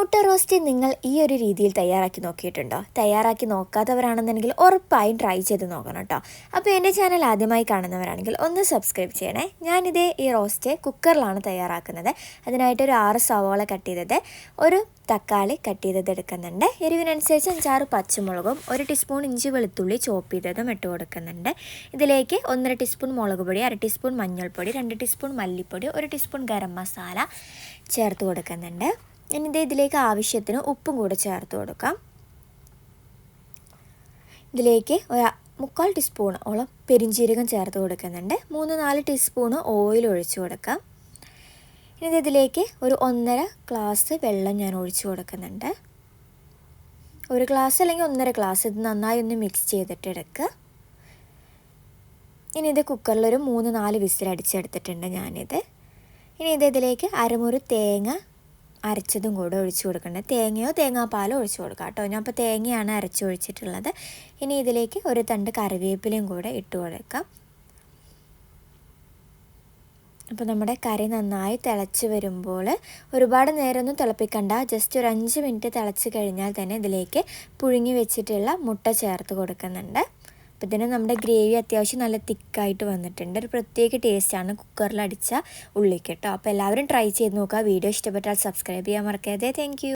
മുട്ട റോസ്റ്റ് നിങ്ങൾ ഈ ഒരു രീതിയിൽ തയ്യാറാക്കി നോക്കിയിട്ടുണ്ടോ? തയ്യാറാക്കി നോക്കാത്തവരാണെന്നുണ്ടെങ്കിൽ ഉറപ്പായും ട്രൈ ചെയ്ത് നോക്കണം കേട്ടോ. അപ്പോൾ എൻ്റെ ചാനൽ ആദ്യമായി കാണുന്നവരാണെങ്കിൽ ഒന്ന് സബ്സ്ക്രൈബ് ചെയ്യണേ. ഈ റോസ്റ്റ് കുക്കറിലാണ് തയ്യാറാക്കുന്നത്. അതിനായിട്ടൊരു 6 സവാള കട്ട് ചെയ്തത്, ഒരു തക്കാളി കട്ട് ചെയ്തത് എടുക്കുന്നുണ്ട്. എരിവിനനുസരിച്ച് 5-6 പച്ചമുളകും 1 ടീസ്പൂൺ ഇഞ്ചി വെളുത്തുള്ളി ചോപ്പ് ചെയ്തതും ഇട്ട് കൊടുക്കുന്നുണ്ട്. ഇതിലേക്ക് 1.5 ടീസ്പൂൺ മുളക് പൊടി, 1/2 ടീസ്പൂൺ മഞ്ഞൾപ്പൊടി, 2 ടീസ്പൂൺ മല്ലിപ്പൊടി, 1 ടീസ്പൂൺ ഗരം മസാല ചേർത്ത് കൊടുക്കുന്നുണ്ട്. ഇനി ഇതിലേക്ക് ആവശ്യത്തിന് ഉപ്പും കൂടെ ചേർത്ത് കൊടുക്കാം. ഇതിലേക്ക് 1/4 ടീസ്പൂണോളം പെരിഞ്ജീരകം ചേർത്ത് കൊടുക്കുന്നുണ്ട്. 3-4 ടീസ്പൂണ് ഓയിൽ ഒഴിച്ച് കൊടുക്കാം. ഇനി ഇതിലേക്ക് ഒരു 1.5 ഗ്ലാസ് വെള്ളം ഞാൻ ഒഴിച്ച് കൊടുക്കുന്നുണ്ട്. 1 ഗ്ലാസ് അല്ലെങ്കിൽ 1.5 ഗ്ലാസ്. ഇത് നന്നായി ഒന്ന് മിക്സ് ചെയ്തിട്ട് എടുക്കുക. ഇനി ഇത് കുക്കറിൽ ഒരു 3-4 വിസിൽ അടിച്ചെടുത്തിട്ടുണ്ട് ഞാനിത്. ഇനി ഇതിലേക്ക് അരമുറി തേങ്ങ അരച്ചതും കൂടെ ഒഴിച്ച് കൊടുക്കേണ്ടത്. തേങ്ങയോ തേങ്ങാപ്പാലോ ഒഴിച്ച് കൊടുക്കാം കേട്ടോ. ഞാൻ ഇപ്പോൾ തേങ്ങയാണ് അരച്ചൊഴിച്ചിട്ടുള്ളത്. ഇനി ഇതിലേക്ക് ഒരു തണ്ട് കറിവേപ്പിലയും കൂടെ ഇട്ട് കൊടുക്കാം. അപ്പോൾ നമ്മുടെ കറി നന്നായി തിളച്ച് വരുമ്പോൾ ഒരുപാട് നേരമൊന്നും തിളപ്പിക്കണ്ട. ജസ്റ്റ് ഒരു 5 മിനിറ്റ് തിളച്ച് കഴിഞ്ഞാൽ തന്നെ ഇതിലേക്ക് പുഴുങ്ങി വെച്ചിട്ടുള്ള മുട്ട ചേർത്ത് കൊടുക്കുന്നുണ്ട്. അപ്പോൾ ഇതിന് നമ്മുടെ ഗ്രേവി അത്യാവശ്യം നല്ല തിക്കായിട്ട് വന്നിട്ടുണ്ട്. ഒരു പ്രത്യേക ടേസ്റ്റാണ് കുക്കറിൽ അടിച്ച ഉള്ളിക്ക് കേട്ടോ. അപ്പോൾ എല്ലാവരും ട്രൈ ചെയ്ത് നോക്കുക. വീഡിയോ ഇഷ്ടപ്പെട്ടാൽ സബ്സ്ക്രൈബ് ചെയ്യാൻ മറക്കരുത്. Thank you.